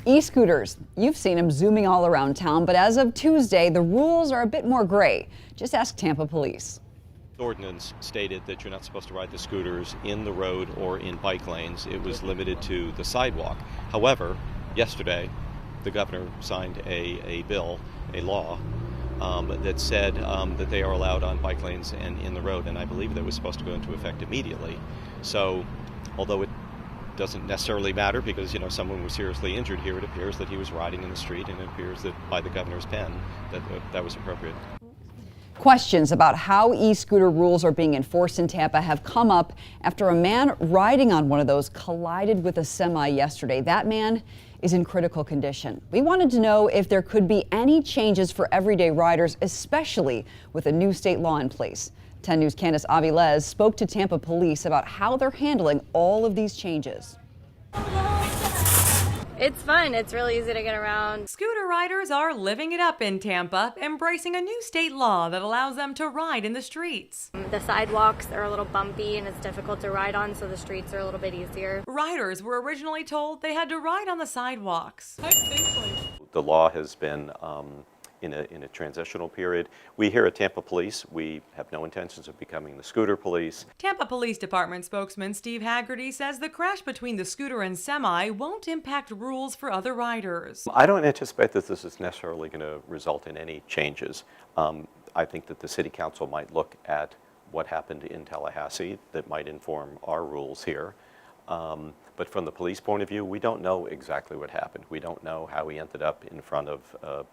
E-scooters, you've seen them zooming all around town, but as of Tuesday, the rules are a bit more gray. Just ask Tampa police. The ordinance stated that you're not supposed to ride the scooters in the road or in bike lanes. It was limited to the sidewalk. However, yesterday, the governor signed a bill, a law, that said that they are allowed on bike lanes and in the road, and I believe that was supposed to go into effect immediately. So, although it doesn't necessarily matter because, someone was seriously injured here, it appears that he was riding in the street, and it appears that by the governor's pen that was appropriate. Questions about how e-scooter rules are being enforced in Tampa have come up after a man riding on one of those collided with a semi yesterday. That man is in critical condition. We wanted to know if there could be any changes for everyday riders, especially with a new state law in place. 10 News' Candace Avilés spoke to Tampa police about how they're handling all of these changes. It's fun. It's really easy to get around. Scooter riders are living it up in Tampa, embracing a new state law that allows them to ride in the streets. The sidewalks are a little bumpy and it's difficult to ride on, so the streets are a little bit easier. Riders were originally told they had to ride on the sidewalks. The law has been in a transitional period. We here at Tampa Police, we have no intentions of becoming the scooter police. Tampa Police Department spokesman Steve Haggerty says the crash between the scooter and semi won't impact rules for other riders. I don't anticipate that this is necessarily going to result in any changes. I think that the City Council might look at what happened in Tallahassee that might inform our rules here. But from the police point of view, we don't know exactly what happened. We don't know how he ended up in front of a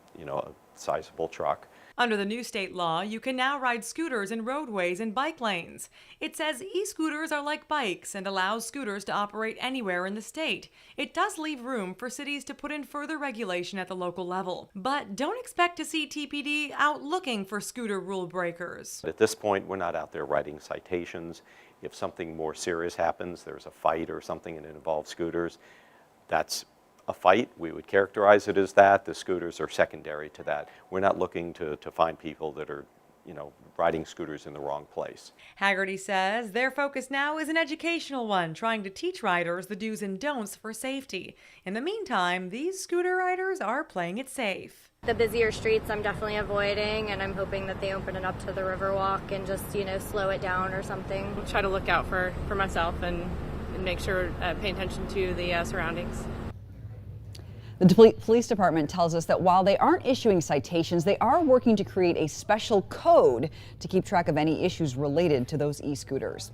sizable truck. Under the new state law, you can now ride scooters in roadways and bike lanes. It says e-scooters are like bikes and allows scooters to operate anywhere in the state. It does leave room for cities to put in further regulation at the local level. But don't expect to see TPD out looking for scooter rule breakers. At this point, we're not out there writing citations. If something more serious happens, there's a fight or something and it involves scooters, that's a fight. We would characterize it as that. The scooters are secondary to that. We're not looking to find people that are, riding scooters in the wrong place. Haggerty says their focus now is an educational one, trying to teach riders the do's and don'ts for safety. In the meantime, these scooter riders are playing it safe. The busier streets I'm definitely avoiding, and I'm hoping that they open it up to the Riverwalk and just, slow it down or something. I'll try to look out for myself and make sure, pay attention to the surroundings. The police department tells us that while they aren't issuing citations, they are working to create a special code to keep track of any issues related to those e-scooters.